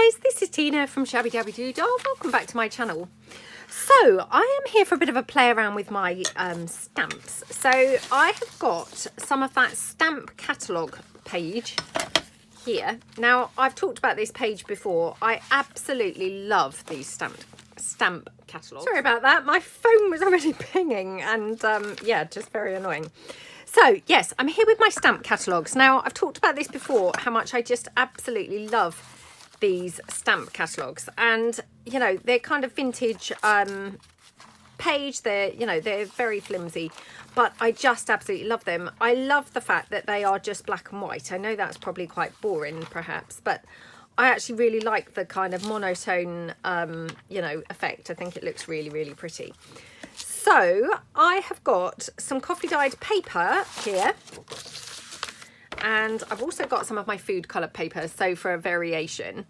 guys, this is Tina from Shabbydabbydoodah. Welcome back to my channel. So I am here for a bit of a play around with my stamps. So I have got some of that stamp catalogue page here. Now I've talked about this page before. I absolutely love these stamp catalogues. Sorry about that, my phone was already pinging and yeah, just very annoying. So yes, I'm here with my stamp catalogues. Now I've talked about this before, how much I just absolutely love these stamp catalogues, and you know, they're kind of vintage page. They're, you know, they're very flimsy, but I just absolutely love them. I love the fact that they are just black and white. I know that's probably quite boring perhaps, but I actually really like the kind of monotone you know, effect. I think it looks really, really pretty. So I have got some coffee dyed paper here, and I've also got some of my food coloured paper, so for a variation.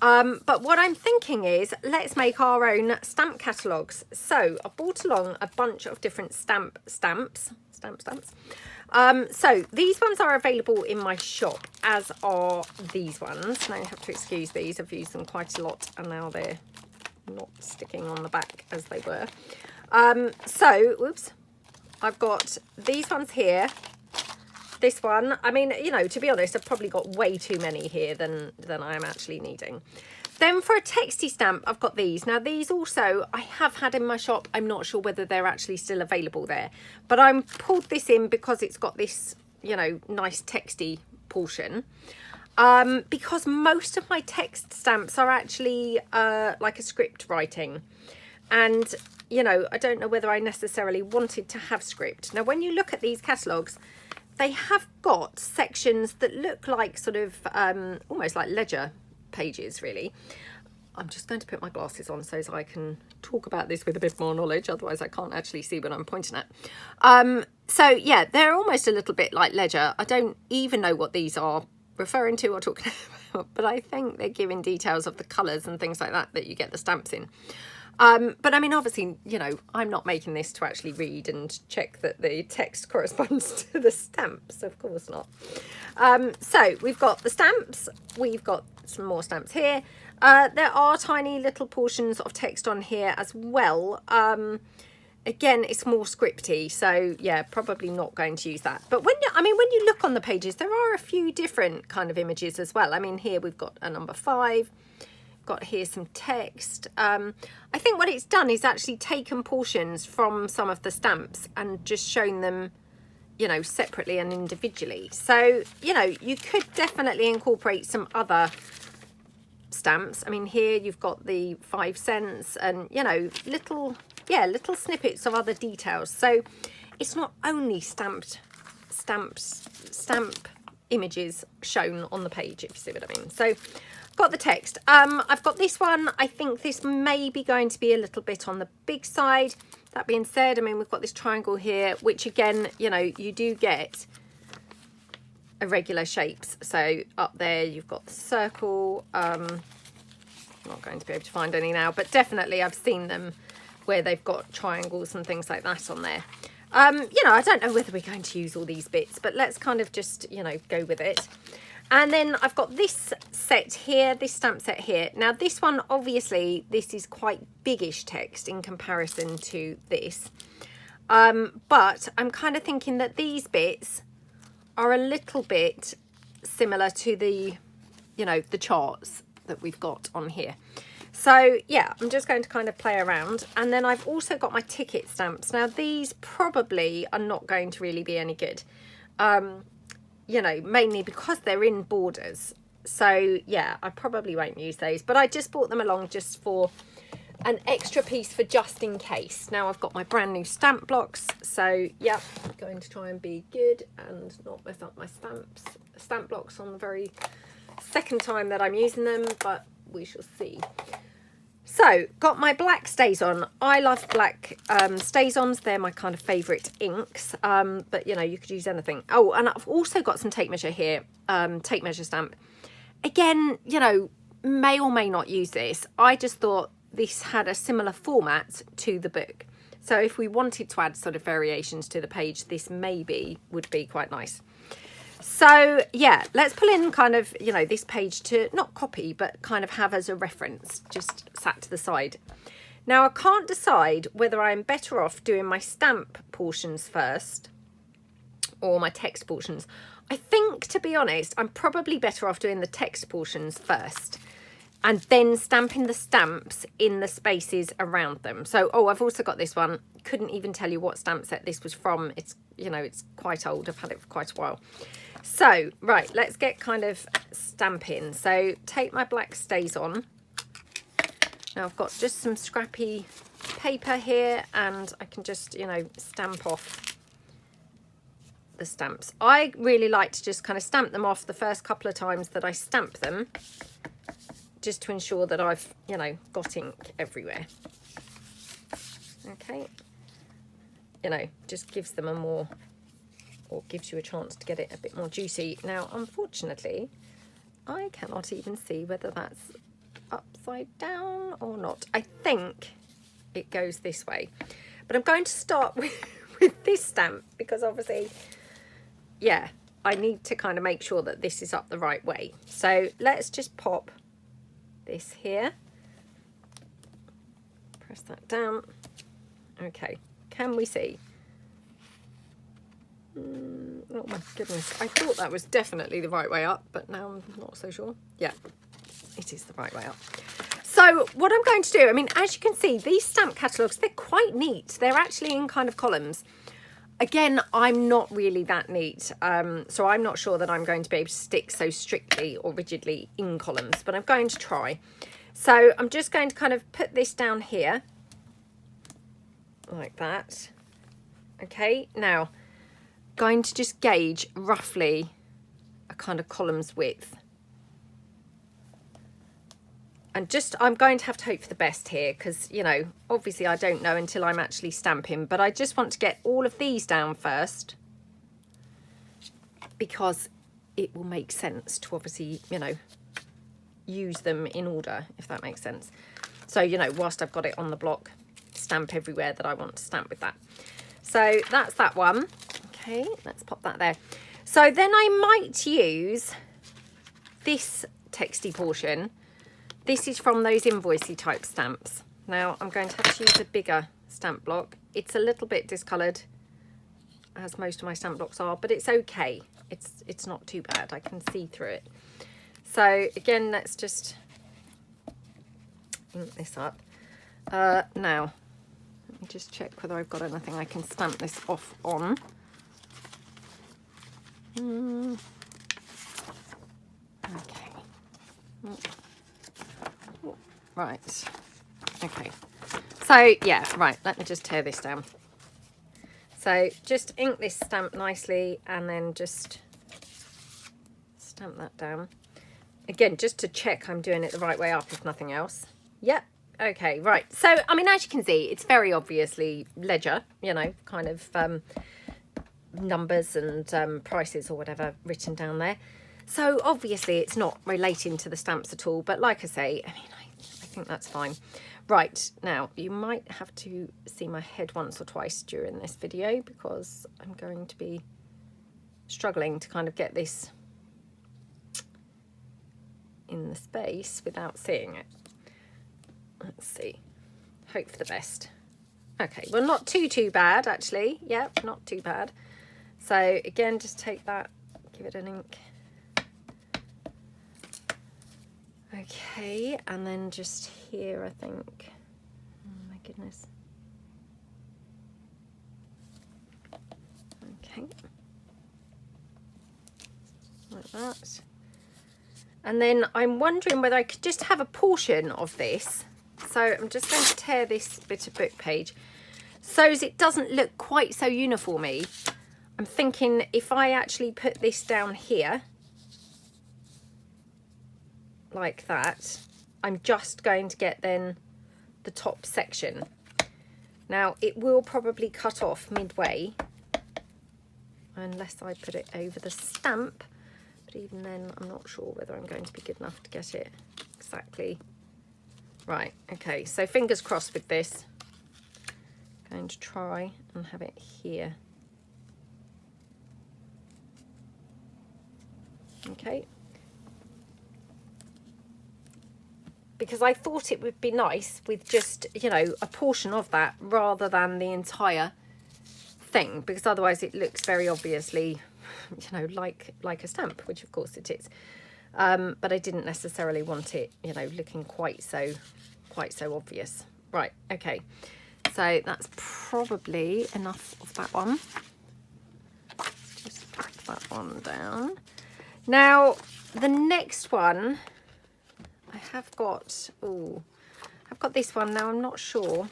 But what I'm thinking is, let's make our own stamp catalogues. So I brought along a bunch of different stamps. So these ones are available in my shop, as are these ones. Now you have to excuse these, I've used them quite a lot and now they're not sticking on the back as they were. So, whoops, I've got these ones here. This one, I mean, you know, to be honest, I've probably got way too many here than I am actually needing. Then for a texty stamp, I've got these. Now these also I have had in my shop. I'm not sure whether they're actually still available there, but I'm pulled this in because it's got this, you know, nice texty portion. Because most of my text stamps are actually like a script writing, and you know, I don't know whether I necessarily wanted to have script. Now when you look at these catalogues, they have got sections that look like sort of almost like ledger pages, really. I'm just going to put my glasses on so I can talk about this with a bit more knowledge, otherwise I can't actually see what I'm pointing at. So yeah, they're almost a little bit like ledger. I don't even know what these are referring to or talking about, but I think they're giving details of the colours and things like that you get the stamps in. But I mean, obviously, you know, I'm not making this to actually read and check that the text corresponds to the stamps, of course not. So we've got the stamps, we've got some more stamps here. There are tiny little portions of text on here as well. Again, it's more scripty, so yeah, probably not going to use that. But when you look on the pages, there are a few different kind of images as well. I mean, here we've got a number 5. Got here some text. I think what it's done is actually taken portions from some of the stamps and just shown them, you know, separately and individually. So, you know, you could definitely incorporate some other stamps. I mean, here you've got the 5 cents and, you know, little snippets of other details. So it's not only stamp images shown on the page, if you see what I mean. So got the text. I've got this one. I think this may be going to be a little bit on the big side. That being said, I mean, we've got this triangle here, which again, you know, you do get irregular shapes. So up there you've got the circle. I'm not going to be able to find any now, but definitely I've seen them where they've got triangles and things like that on there. You know, I don't know whether we're going to use all these bits, but let's kind of just, you know, go with it. And then I've got this set here, this stamp set here. Now this one, obviously, this is quite biggish text in comparison to this. But I'm kind of thinking that these bits are a little bit similar to the, you know, the charts that we've got on here. So yeah, I'm just going to kind of play around. And then I've also got my ticket stamps. Now these probably are not going to really be any good. You know, mainly because they're in borders. So yeah, I probably won't use those, but I just bought them along just for an extra piece for just in case. Now I've got my brand new stamp blocks, so yeah, I'm going to try and be good and not mess up my stamp blocks on the very second time that I'm using them, but we shall see. So got my black StazOn. I love black StazOns. They're my kind of favourite inks, but you know, you could use anything. Oh, and I've also got some tape measure here, tape measure stamp. Again, you know, may or may not use this. I just thought this had a similar format to the book. So if we wanted to add sort of variations to the page, this maybe would be quite nice. So yeah, let's pull in kind of, you know, this page to not copy, but kind of have as a reference, just sat to the side. Now I can't decide whether I'm better off doing my stamp portions first or my text portions. I think, to be honest, I'm probably better off doing the text portions first and then stamping the stamps in the spaces around them. So, oh, I've also got this one. Couldn't even tell you what stamp set this was from. It's, you know, it's quite old. I've had it for quite a while. So, right, let's get kind of stamping. So, take my black stays on. Now, I've got just some scrappy paper here and I can just, you know, stamp off the stamps. I really like to just kind of stamp them off the first couple of times that I stamp them, just to ensure that I've, you know, got ink everywhere. Okay. You know, just gives them a more, or gives you a chance to get it a bit more juicy. Now, unfortunately, I cannot even see whether that's upside down or not. I think it goes this way. But I'm going to start with this stamp because obviously, yeah, I need to kind of make sure that this is up the right way. So let's just pop this here. Press that down. Okay, can we see? Oh my goodness, I thought that was definitely the right way up, but now I'm not so sure. Yeah, it is the right way up. So what I'm going to do, I mean, as you can see, these stamp catalogues, they're quite neat. They're actually in kind of columns. Again, I'm not really that neat, so I'm not sure that I'm going to be able to stick so strictly or rigidly in columns, but I'm going to try. So I'm just going to kind of put this down here, like that. Okay, now, going to just gauge roughly a kind of column's width. And just, I'm going to have to hope for the best here because, you know, obviously I don't know until I'm actually stamping, but I just want to get all of these down first because it will make sense to obviously, you know, use them in order, if that makes sense. So, you know, whilst I've got it on the block, stamp everywhere that I want to stamp with that. So that's that one. Okay, let's pop that there. So then I might use this texty portion. This is from those invoicey type stamps. Now I'm going to have to use a bigger stamp block. It's a little bit discoloured, as most of my stamp blocks are, but it's okay. It's not too bad. I can see through it. So again, let's just ink this up. Now, let me just check whether I've got anything I can stamp this off on. Okay. Right. Okay. So, yeah, right. Let me just tear this down. So, just ink this stamp nicely and then just stamp that down. Again, just to check I'm doing it the right way up, if nothing else. Yep. Okay, right. So, I mean, as you can see, it's very obviously ledger, you know, kind of numbers and prices or whatever written down there. So, obviously, it's not relating to the stamps at all. But like I say, I mean, I think that's fine. Right, now, you might have to see my head once or twice during this video because I'm going to be struggling to kind of get this in the space without seeing it. Let's see. Hope for the best. Okay, well, not too bad, actually. Yep, not too bad. So, again, just take that, give it an ink. Okay, and then just here, I think. Oh, my goodness. Okay. Like that. And then I'm wondering whether I could just have a portion of this. So I'm just going to tear this bit of book page so as it doesn't look quite so uniformy. I'm thinking if I actually put this down here, like that, I'm just going to get then the top section. Now it will probably cut off midway unless I put it over the stamp, but even then I'm not sure whether I'm going to be good enough to get it exactly right. Okay, so fingers crossed with this. Going to try and have it here. Okay. Because I thought it would be nice with just, you know, a portion of that rather than the entire thing, because otherwise it looks very obviously, you know, like a stamp, which of course it is. But I didn't necessarily want it, you know, looking quite so obvious. Right, okay. So that's probably enough of that one. Just put that one down. Now, the next one, I have got, I've got this one. Now, I'm not sure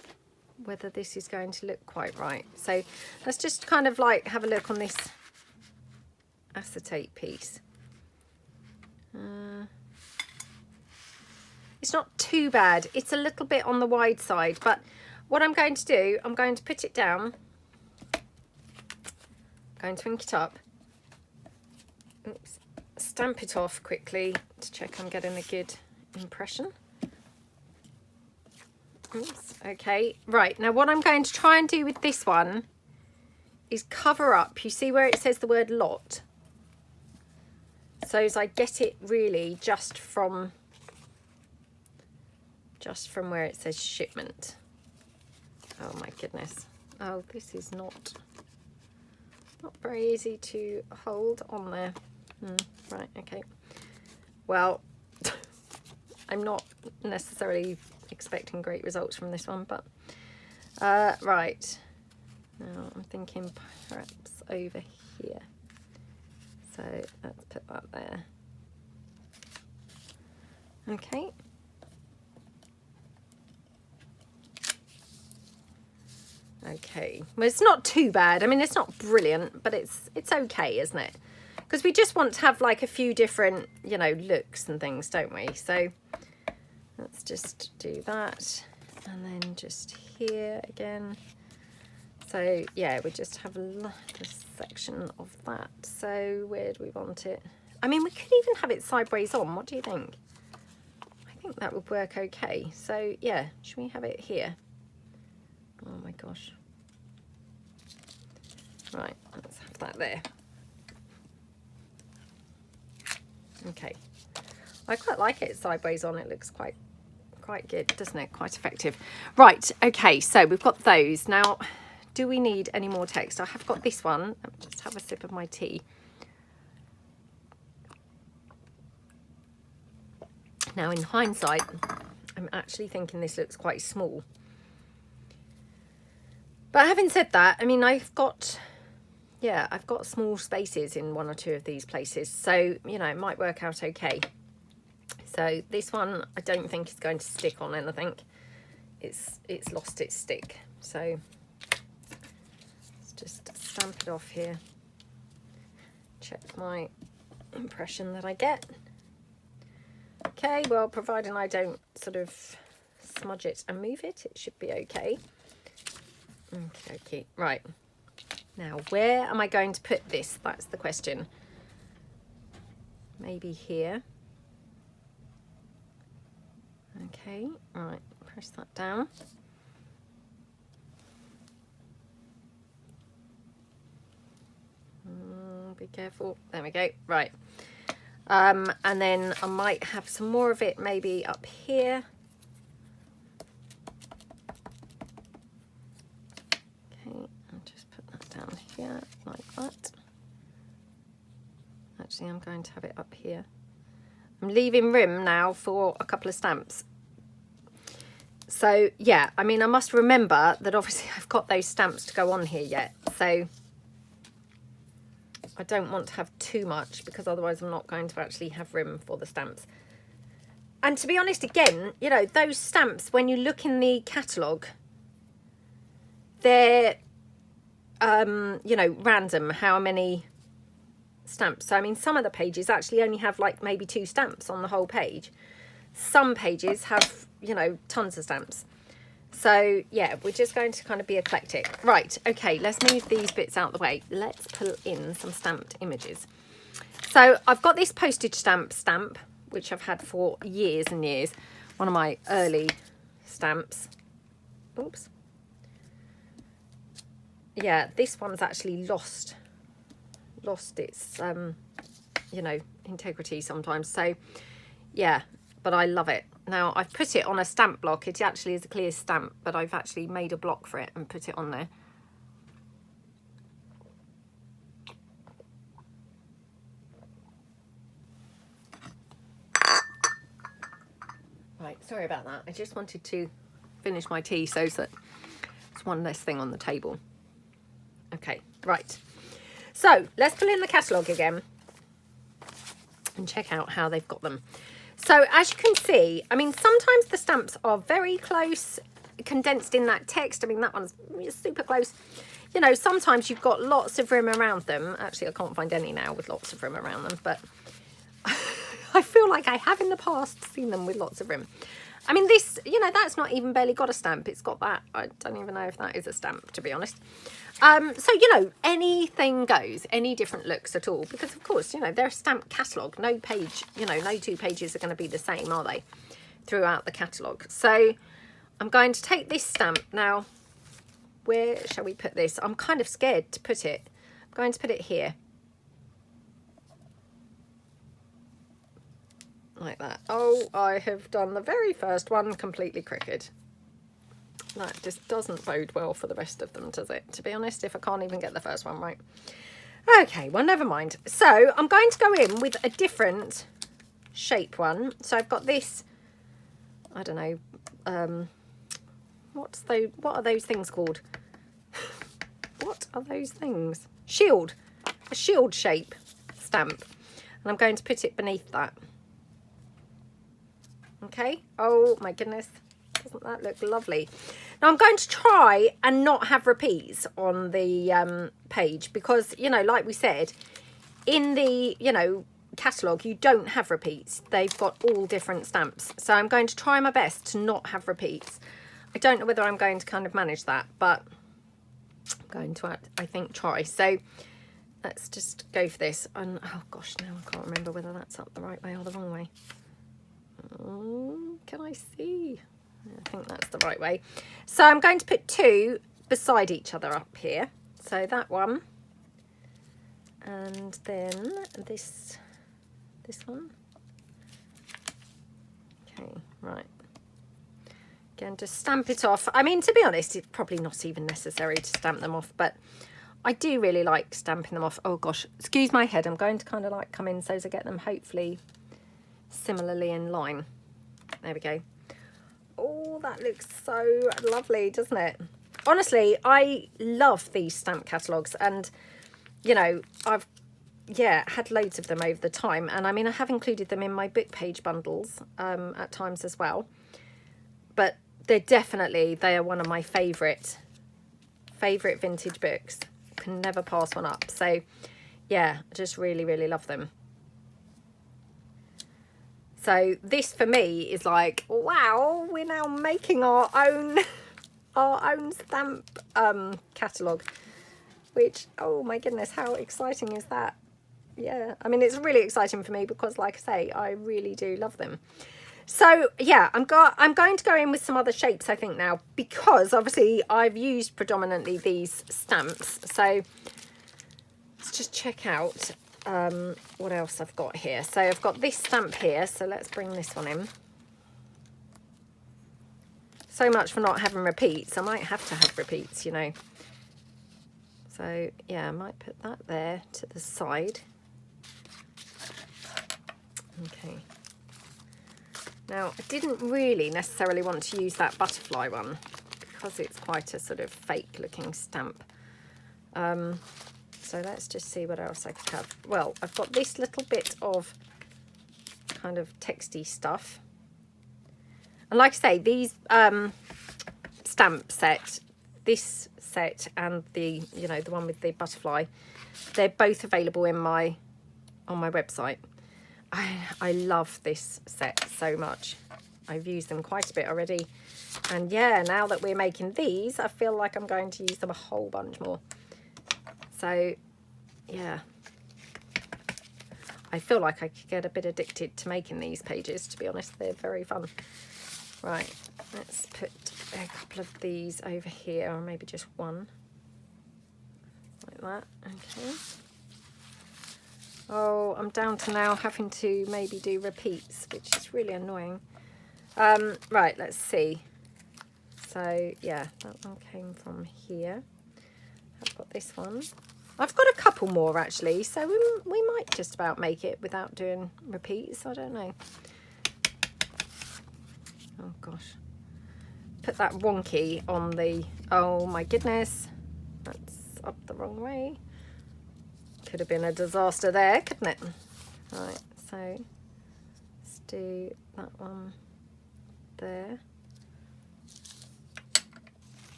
whether this is going to look quite right. So let's just kind of like have a look on this acetate piece. It's not too bad. It's a little bit on the wide side, but what I'm going to do, I'm going to put it down. I'm going to ink it up. Oops. Stamp it off quickly to check I'm getting a good impression. Oops. Okay, right. Now what I'm going to try and do with this one is cover up. You see where it says the word lot? So as I get it really just from where it says shipment. Oh my goodness. Oh, this is not very easy to hold on there. Right, okay. Well, I'm not necessarily expecting great results from this one, but right. Now I'm thinking perhaps over here. So let's put that there. Okay. Okay, well, it's not too bad. I mean, it's not brilliant, but it's okay, isn't it? Because we just want to have like a few different, you know, looks and things, don't we? So let's just do that, and then just here again. So yeah, we just have a section of that. So where do we want it? I mean, we could even have it sideways on. What do you think? I think that would work okay. So yeah, should we have it here? Oh my gosh. Right, let's have that there. Okay. I quite like it sideways on. It looks quite good, doesn't it? Quite effective. Right, okay, so we've got those. Now, do we need any more text? I have got this one. Let me just have a sip of my tea. Now, in hindsight, I'm actually thinking this looks quite small. But having said that, I mean, I've got small spaces in one or two of these places. So, you know, it might work out okay. So this one, I don't think is going to stick on anything. It's lost its stick. So let's just stamp it off here. Check my impression that I get. Okay, well, providing I don't sort of smudge it and move it, it should be okay. Okay, right. Now, where am I going to put this? That's the question. Maybe here. Okay, right, press that down. Be careful. There we go. Right. And then I might have some more of it maybe up here. Down here like that. Actually, I'm going to have it up here. I'm leaving room now for a couple of stamps. So yeah, I mean, I must remember that obviously I've got those stamps to go on here yet, so I don't want to have too much, because otherwise I'm not going to actually have room for the stamps. And to be honest, again, you know, those stamps, when you look in the catalogue, they're you know, random how many stamps. So I mean, some of the pages actually only have like maybe 2 stamps on the whole page. Some pages have, you know, tons of stamps. So yeah, we're just going to kind of be eclectic. Right, okay, let's move these bits out of the way. Let's pull in some stamped images. So I've got this postage stamp, which I've had for years and years. One of my early stamps. Oops. Yeah, this one's actually lost its, you know, integrity sometimes. So yeah, but I love it. Now I've put it on a stamp block. It actually is a clear stamp, but I've actually made a block for it and put it on there. Right, sorry about that. I just wanted to finish my tea so that it's one less thing on the table. Okay, right. So let's pull in the catalogue again and check out how they've got them. So as you can see, I mean, sometimes the stamps are very close, condensed in that text. I mean, that one's super close. You know, sometimes you've got lots of room around them. Actually, I can't find any now with lots of room around them, but I feel like I have in the past seen them with lots of room. I mean, this, you know, that's not even barely got a stamp. It's got that. I don't even know if that is a stamp, to be honest. So, you know, anything goes, any different looks at all. Because, of course, you know, they're a stamp catalogue. No page, you know, no two pages are going to be the same, are they? Throughout the catalogue. So I'm going to take this stamp. Now, where shall we put this? I'm kind of scared to put it. I'm going to put it here. Like that. Oh, I have done the very first one completely crooked. That just doesn't bode well for the rest of them, does it? To be honest, if I can't even get the first one right. Okay, well, never mind. So I'm going to go in with a different shape one. So I've got this, I don't know, what are those things called? What are those things? Shield. A shield shape stamp. And I'm going to put it beneath that. Okay. Oh my goodness. Doesn't that look lovely? Now I'm going to try and not have repeats on the page because, you know, like we said, in the, you know, catalogue, you don't have repeats. They've got all different stamps. So I'm going to try my best to not have repeats. I don't know whether I'm going to kind of manage that, but I'm going to, I think, try. So let's just go for this. And oh gosh, now I can't remember whether that's up the right way or the wrong way. Can I see? I think that's the right way. So I'm going to put two beside each other up here. So that one, and then this one. Okay, right. Again, just stamp it off. I mean, to be honest, it's probably not even necessary to stamp them off, but I do really like stamping them off. Oh gosh, excuse my head. I'm going to kind of like come in so as I get them hopefully similarly in line. There we go. Oh, that looks so lovely, doesn't it? Honestly, I love these stamp catalogues, and you know, I've had loads of them over the time, and I mean, I have included them in my book page bundles at times as well, but they are one of my favorite vintage books. Can never pass one up. So yeah, I just really love them. So this for me is like, wow, we're now making our own stamp catalogue, which, oh my goodness, how exciting is that? Yeah, I mean, it's really exciting for me because, like I say, I really do love them. So yeah, I'm going to go in with some other shapes, I think, now, because obviously I've used predominantly these stamps. So let's just check out what else I've got here. So I've got this stamp here, so let's bring this one in. So much for not having repeats. I might have to have repeats, you know. So yeah, I might put that there to the side. Okay. Now, I didn't really necessarily want to use that butterfly one because it's quite a sort of fake looking stamp. So let's just see what else I could have. Well, I've got this little bit of kind of texty stuff. And like I say, these stamp set, this set and the, you know, the one with the butterfly, they're both available in on my website. I love this set so much. I've used them quite a bit already. And yeah, now that we're making these, I feel like I'm going to use them a whole bunch more. So yeah, I feel like I could get a bit addicted to making these pages, to be honest. They're very fun. Right, let's put a couple of these over here, or maybe just one, like that. Okay. Oh, I'm down to now having to maybe do repeats, which is really annoying. Right, let's see. So, yeah, that one came from here. I've got this one. I've got a couple more, actually, so we might just about make it without doing repeats. I don't know. Oh, gosh. Put that wonky on the... Oh, my goodness. That's up the wrong way. Could have been a disaster there, couldn't it? Right, so let's do that one there.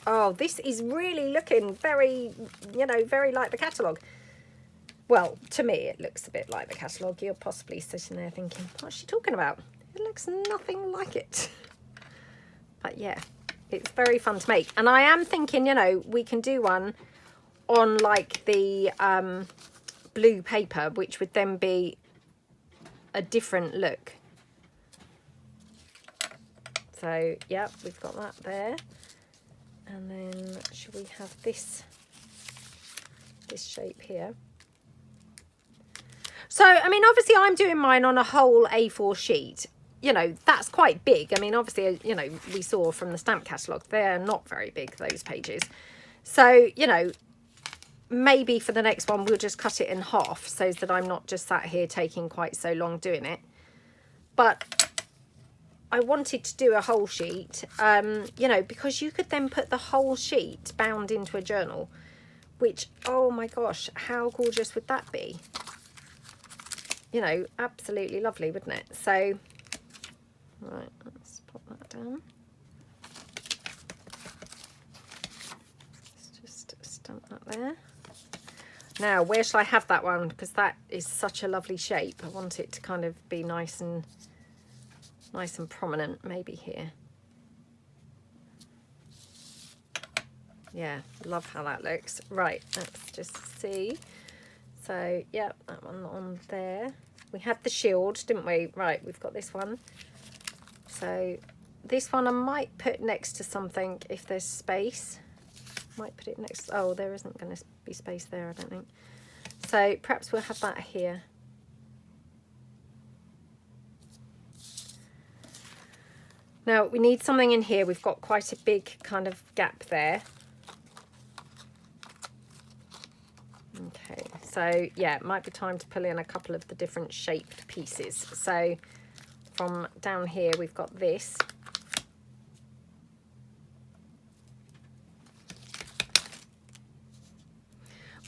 Oh, this is really looking very, you know, very like the catalogue. Well, to me, it looks a bit like the catalogue. You're possibly sitting there thinking, what's she talking about? It looks nothing like it. But yeah, it's very fun to make. And I am thinking, you know, we can do one on like the blue paper, which would then be a different look. So, yeah, we've got that there. And then should we have this shape here? So, I mean, obviously I'm doing mine on a whole A4 sheet. You know, that's quite big. I mean, obviously, you know, we saw from the stamp catalogue, they're not very big, those pages. So, you know, maybe for the next one, we'll just cut it in half so that I'm not just sat here taking quite so long doing it. But I wanted to do a whole sheet, you know, because you could then put the whole sheet bound into a journal, which, oh my gosh, how gorgeous would that be? You know, absolutely lovely, wouldn't it? So, right, let's pop that down. Let's just stamp that there. Now, where shall I have that one? Because that is such a lovely shape. I want it to kind of be nice and prominent. Maybe here. Yeah, love how that looks. Right, let's just see. So, yeah, that one on there. We had the shield, didn't we? Right, we've got this one. So, this one I might put next to something if there's space. Might put it next. Oh, there isn't going to be space there, I don't think. So, perhaps we'll have that here. Now, we need something in here. We've got quite a big kind of gap there. Okay, so yeah, it might be time to pull in a couple of the different shaped pieces. So from down here, we've got this.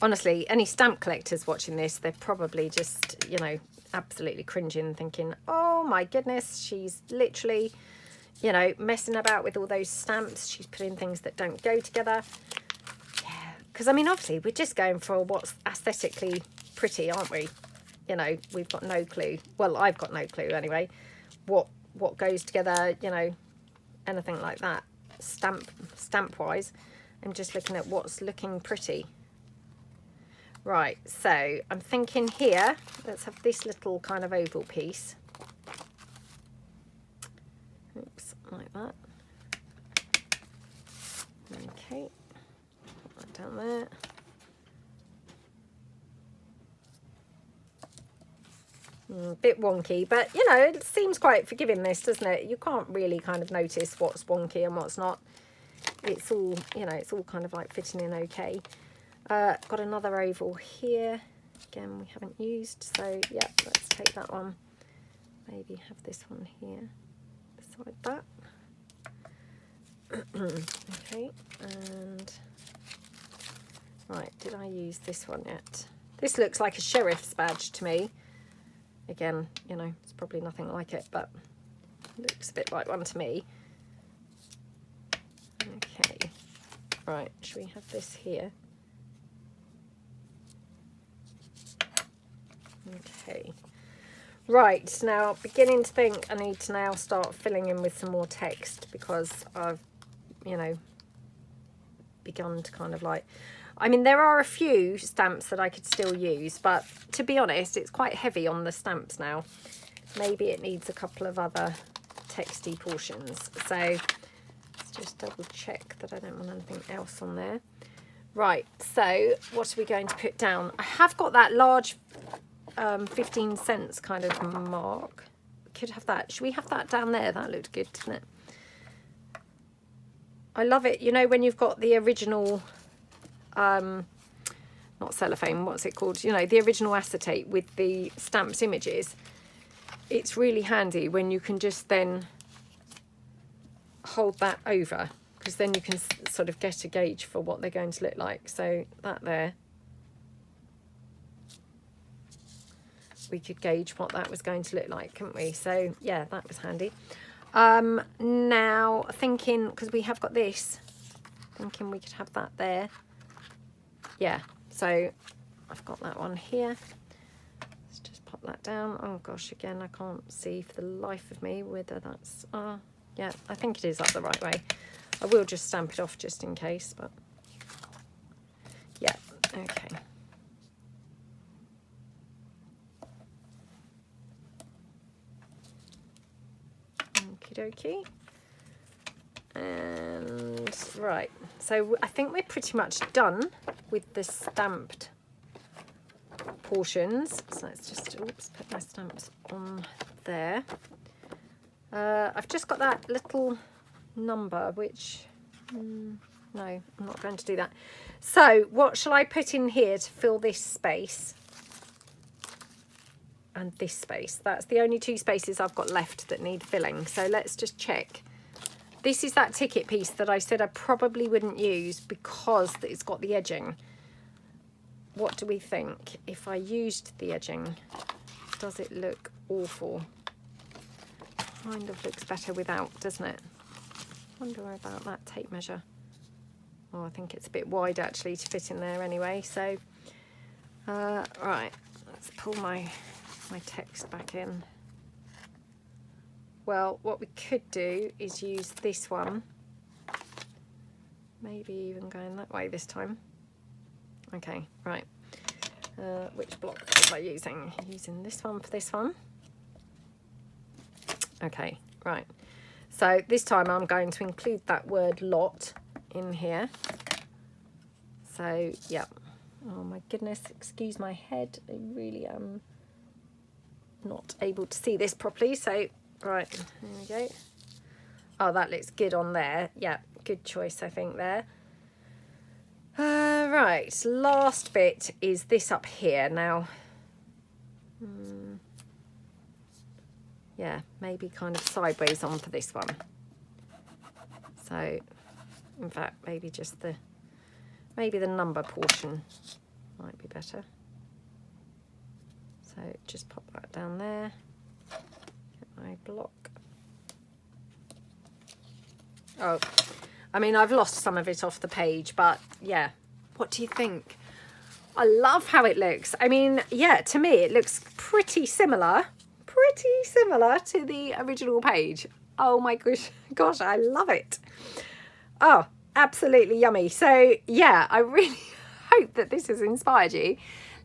Honestly, any stamp collectors watching this, they're probably just, you know, absolutely cringing, thinking, oh my goodness, she's literally, you know, messing about with all those stamps. She's putting things that don't go together. Yeah, because I mean, obviously, we're just going for what's aesthetically pretty, aren't we? You know, we've got no clue. Well, I've got no clue anyway. What goes together, you know, anything like that, stamp-wise. I'm just looking at what's looking pretty. Right, so I'm thinking here, let's have this little kind of oval piece. Oops, like that. Okay, put that down there. Bit wonky, but you know, it seems quite forgiving, this, doesn't it? You can't really kind of notice what's wonky and what's not. It's all, you know, it's all kind of like fitting in okay. Got another oval here. Again, we haven't used, so yeah, let's take that one. Maybe have this one here beside that. Okay, and right, did I use this one yet? This looks like a sheriff's badge to me. Again, you know, it's probably nothing like it, but it looks a bit like one to me. Okay, right, should we have this here? Okay, right, now beginning to think I need to now start filling in with some more text, because I've, you know, begun to kind of like, I mean, there are a few stamps that I could still use, but to be honest, it's quite heavy on the stamps now. Maybe it needs a couple of other texty portions. So let's just double check that I don't want anything else on there. Right, so what are we going to put down? I have got that large 15 cents kind of mark. Could have that. Should we have that down there? That looked good, didn't it? I love it. You know, when you've got the original, not cellophane, what's it called? You know, the original acetate with the stamped images. It's really handy when you can just then hold that over, because then you can sort of get a gauge for what they're going to look like. So that there, we could gauge what that was going to look like, couldn't we? So yeah, that was handy. Now thinking, because we have got this, thinking we could have that there. Yeah, so I've got that one here. Let's just pop that down. Oh gosh, again, I can't see for the life of me whether that's, yeah, I think it is up the right way. I will just stamp it off just in case, but yeah, okay. Okie dokie. And right, so I think we're pretty much done with the stamped portions. So let's just, oops, put my stamps on there. I've just got that little number, which, no, I'm not going to do that. So what shall I put in here to fill this space? And this space. That's the only two spaces I've got left that need filling. So let's just check. This is that ticket piece that I said I probably wouldn't use because it's got the edging. What do we think? If I used the edging, does it look awful? Kind of looks better without, doesn't it? Wonder about that tape measure. Oh, I think it's a bit wide actually to fit in there anyway. So, right, let's pull my text back in. Well, what we could do is use this one, maybe even going that way this time. Okay, right, which block was I using? Using this one for this one. Okay, right, so this time I'm going to include that word lot in here. So yeah, oh my goodness, excuse my head, I really am not able to see this properly. So right, there we go. Oh, that looks good on there. Yeah, good choice I think there. Right, last bit is this up here now. Yeah, maybe kind of sideways on for this one. So in fact, maybe just the number portion might be better. So just pop that down there, get my block. Oh, I mean, I've lost some of it off the page, but yeah, what do you think? I love how it looks. I mean, yeah, to me, it looks pretty similar to the original page. Oh my gosh, I love it. Oh, absolutely yummy. So yeah, I really hope that this has inspired you.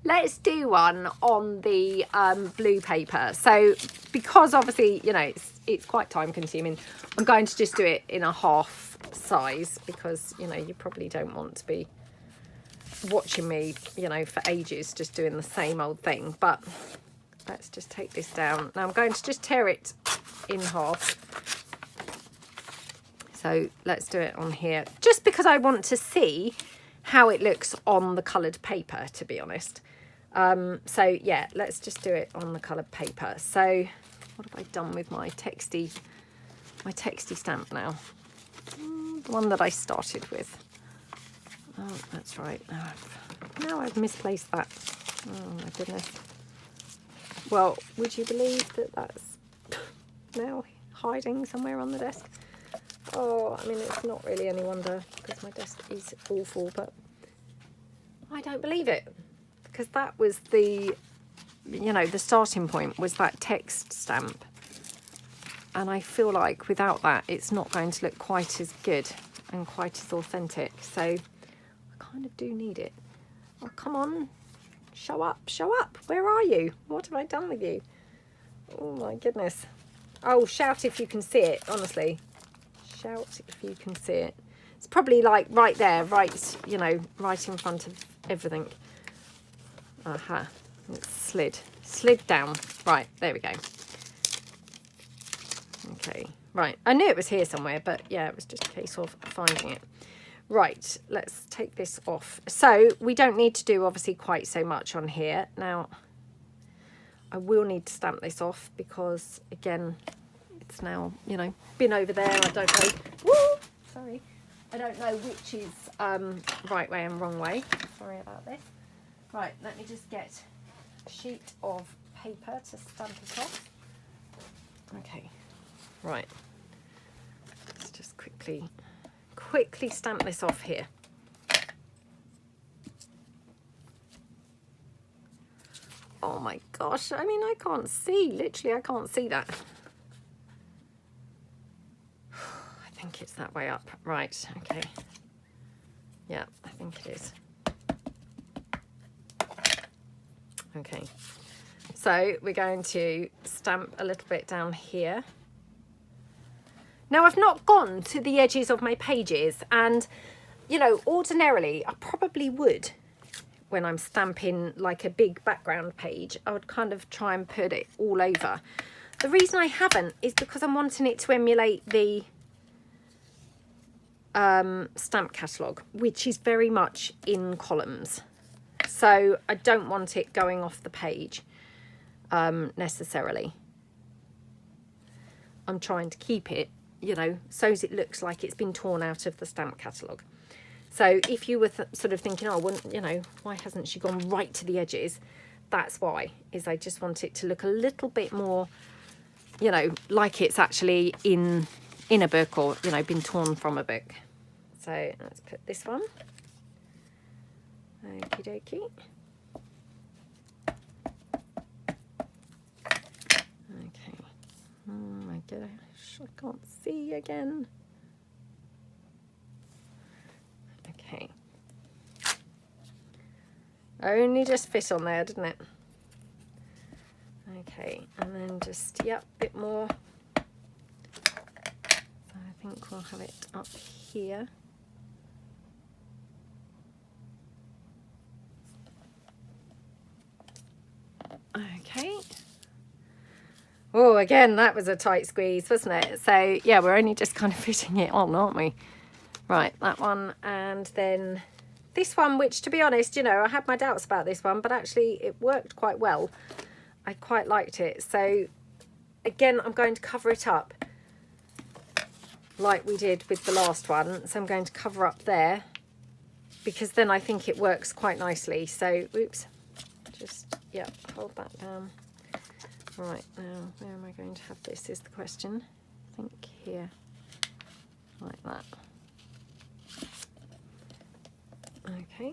Let's do one on the blue paper. So because obviously, you know, it's quite time consuming, I'm going to just do it in a half size because, you know, you probably don't want to be watching me, you know, for ages just doing the same old thing. But let's just take this down. Now I'm going to just tear it in half. So let's do it on here just because I want to how it looks on the coloured paper, to be honest. So yeah, let's just do it on the coloured paper. So what have I done with my texty stamp now? The one that I started with. Oh, that's right. Now I've misplaced that. Oh my goodness. Well, would you believe that that's now hiding somewhere on the desk? Oh, I mean, it's not really any wonder because my desk is awful, but I don't believe it because that was the, you know, the starting point was that text stamp. And I feel like without that, it's not going to look quite as good and quite as authentic. So I kind of do need it. Oh, come on. Show up, show up. Where are you? What have I done with you? Oh my goodness. Oh, shout if you can see it, honestly. Shout if you can see it. It's probably like right there, right, you know, right in front of everything. Aha, it's slid slid down. Right, there we go. Okay, right. I knew it was here somewhere, but yeah, it was just a case of finding it. Right, let's take this off. So we don't need to do obviously quite so much on here. Now, I will need to stamp this off because, again, it's now, you know, been over there. I don't know. Woo! Sorry. I don't know which is right way and wrong way. Sorry about this. Right, let me just get a sheet of paper to stamp it off. Okay, right. Let's just quickly stamp this off here. Oh my gosh, I mean, I can't see. Literally, I can't see that. I think it's that way up. Right, okay. Yeah, I think it is. Okay. So we're going to stamp a little bit down here. Now, I've not gone to the edges of my pages, and, you know, ordinarily I probably would, when I'm stamping like a big background page, I would kind of try and put it all over. The reason I haven't is because I'm wanting it to emulate the stamp catalogue, which is very much in columns. So I don't want it going off the page necessarily. I'm trying to keep it, you know, so as it looks like it's been torn out of the stamp catalogue. So if you were sort of thinking, oh, well, you know, why hasn't she gone right to the edges? That's why, is I just want it to look a little bit more, you know, like it's actually in a book, or, you know, been torn from a book. So let's put this one. Okie dokie. Okay. Oh my gosh, I can't see again. Okay. Only just fit on there, didn't it? Okay, and then just, yep, a bit more. So I think we'll have it up here. Okay. Oh, again, that was a tight squeeze, wasn't it? So, yeah, we're only just kind of fitting it on, aren't we? Right, that one, and then this one, which, to be honest, you know, I had my doubts about this one, but actually it worked quite well. I quite liked it. So, again, I'm going to cover it up like we did with the last one. So I'm going to cover up there, because then I think it works quite nicely. So, oops, just, yeah, hold that down. Right, now, where am I going to have this is the question. I think here, like that. Okay.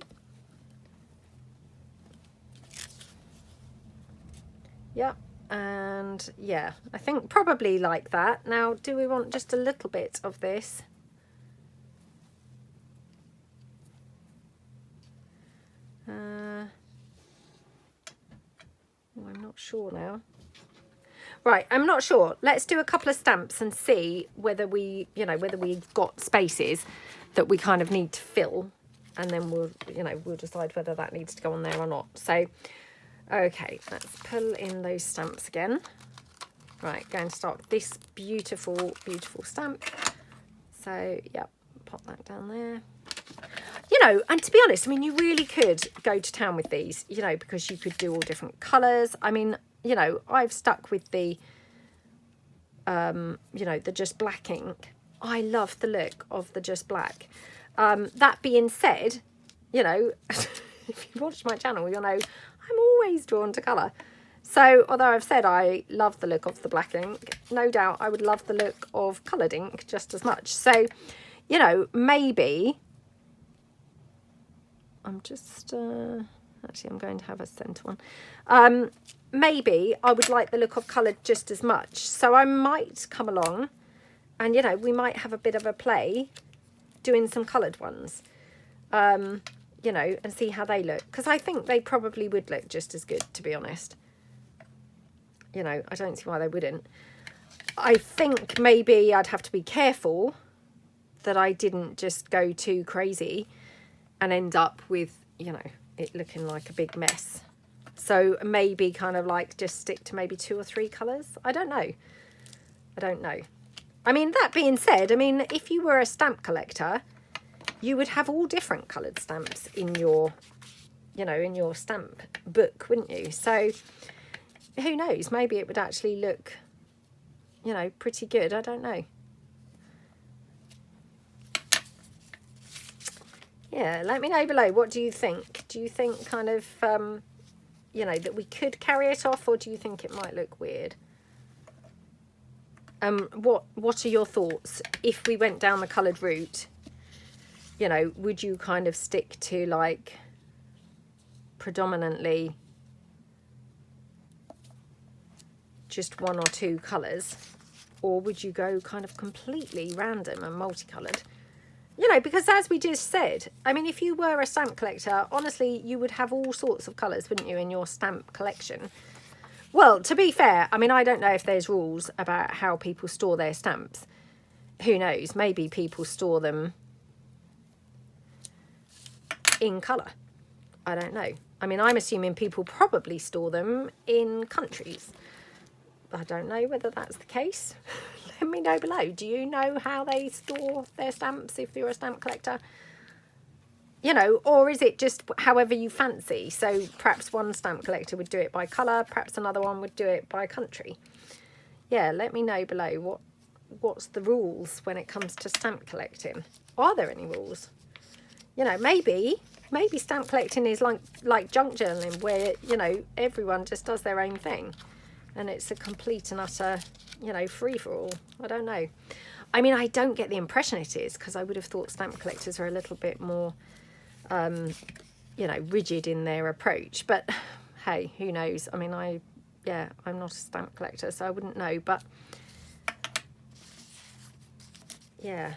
Yeah, and yeah, I think probably like that. Now, do we want just a little bit of this? Oh, I'm not sure now. Right, I'm not sure. Let's do a couple of stamps and see whether we, you know, whether we've got spaces that we kind of need to fill, and then we'll, you know, we'll decide whether that needs to go on there or not. So, okay, let's pull in those stamps again. Right, going to start with this beautiful, beautiful stamp. So, yeah, pop that down there. You know, and to be honest, I mean, you really could go to town with these, you know, because you could do all different colours. I mean, you know, I've stuck with the, you know, the just black ink. I love the look of the just black. That being said, you know, if you watch my channel, you'll know I'm always drawn to colour. So, although I've said I love the look of the black ink, no doubt I would love the look of coloured ink just as much. So, you know, maybe I'm just, actually I'm going to have a centre one. Maybe I would like the look of coloured just as much. So I might come along and, you know, we might have a bit of a play doing some coloured ones, you know, and see how they look. Because I think they probably would look just as good, to be honest. You know, I don't see why they wouldn't. I think maybe I'd have to be careful that I didn't just go too crazy and end up with, you know, it looking like a big mess. So maybe kind of like just stick to maybe 2 or 3 colours. I don't know. I don't know. I mean, that being said, I mean, if you were a stamp collector, you would have all different coloured stamps in your, you know, in your stamp book, wouldn't you? So who knows? Maybe it would actually look, you know, pretty good. I don't know. Yeah, let me know below. What do you think? Do you think kind of, you know, that we could carry it off, or do you think it might look weird? What are your thoughts if we went down the coloured route? You know, would you kind of stick to like predominantly just 1 or 2 colours, or would you go kind of completely random and multicoloured? You know, because as we just said, I mean, if you were a stamp collector, honestly, you would have all sorts of colours, wouldn't you, in your stamp collection? Well, to be fair, I mean, I don't know if there's rules about how people store their stamps. Who knows? Maybe people store them in colour. I don't know. I mean, I'm assuming people probably store them in countries. I don't know whether that's the case. Let me know below. Do you know how they store their stamps if you're a stamp collector? You know, or is it just however you fancy? So perhaps one stamp collector would do it by colour, perhaps another one would do it by country. Yeah, let me know below what's the rules when it comes to stamp collecting. Are there any rules? You know, maybe stamp collecting is like junk journaling, where, you know, everyone just does their own thing and it's a complete and utter, you know, free-for-all. I don't know. I mean, I don't get the impression it is, because I would have thought stamp collectors are a little bit more, you know, rigid in their approach. But hey, who knows? I mean, I'm not a stamp collector, so I wouldn't know. But yeah,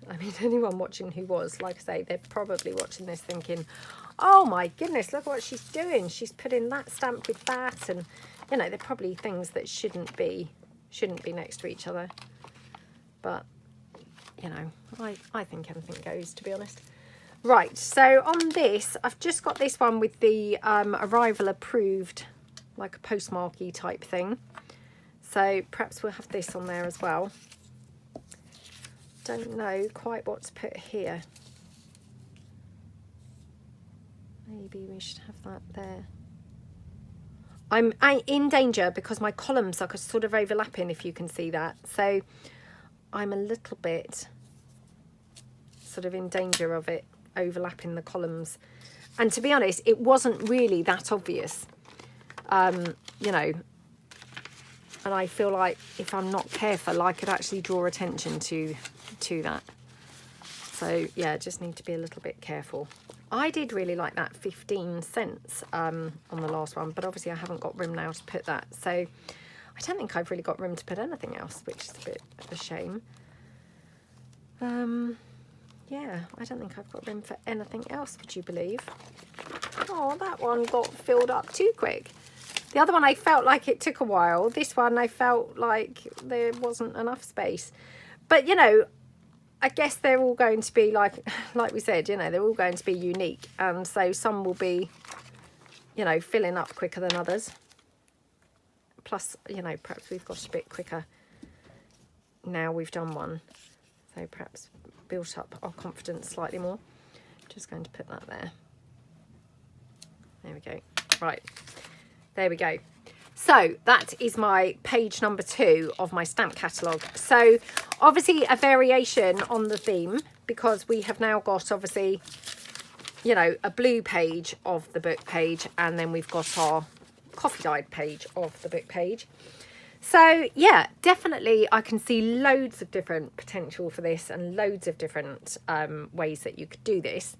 I mean, anyone watching who was, like I say, they're probably watching this thinking, oh my goodness, look what she's doing. She's putting that stamp with that, and you know, they're probably things that shouldn't be next to each other. But you know, I think anything goes, to be honest. Right, so on this, I've just got this one with the arrival approved, like a postmarky type thing. So perhaps we'll have this on there as well. Don't know quite what to put here. Maybe we should have that there. I'm in danger because my columns are sort of overlapping, if you can see that. So I'm a little bit sort of in danger of it overlapping the columns. And to be honest, it wasn't really that obvious, you know. And I feel like if I'm not careful, I could actually draw attention to that. So yeah, just need to be a little bit careful. I did really like that 15 cents on the last one, but obviously I haven't got room now to put that. So I don't think I've really got room to put anything else, which is a bit of a shame. Yeah, I don't think I've got room for anything else, would you believe? Oh, that one got filled up too quick. The other one, I felt like it took a while. This one, I felt like there wasn't enough space. But, you know, I guess they're all going to be like we said, you know, they're all going to be unique. And so some will be, you know, filling up quicker than others. Plus, you know, perhaps we've got a bit quicker now we've done one. So perhaps built up our confidence slightly more. Just going to put that there. There we go. Right. There we go. So that is my page number 2 of my stamp catalogue. So obviously a variation on the theme, because we have now got obviously, you know, a blue page of the book page, and then we've got our coffee dyed page of the book page. So yeah, definitely I can see loads of different potential for this, and loads of different ways that you could do this.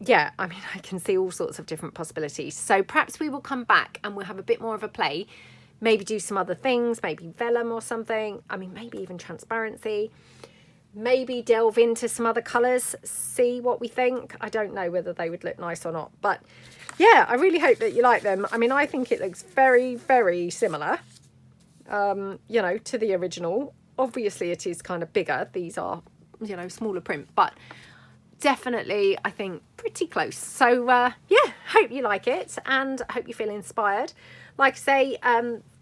Yeah, I mean, I can see all sorts of different possibilities. So perhaps we will come back and we'll have a bit more of a play. Maybe do some other things, maybe vellum or something. I mean, maybe even transparency. Maybe delve into some other colours, see what we think. I don't know whether they would look nice or not. But yeah, I really hope that you like them. I mean, I think it looks very, very similar, you know, to the original. Obviously, it is kind of bigger. These are, you know, smaller print. But definitely, I think, pretty close. So yeah, hope you like it and hope you feel inspired. Like I say,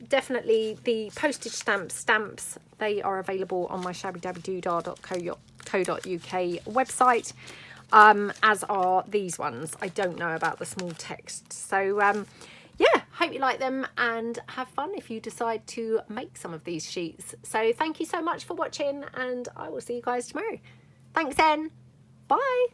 definitely the postage stamps, they are available on my shabbydabbydoodah.co.uk website, as are these ones. I don't know about the small text. So yeah, hope you like them and have fun if you decide to make some of these sheets. So thank you so much for watching, and I will see you guys tomorrow. Thanks then. Bye.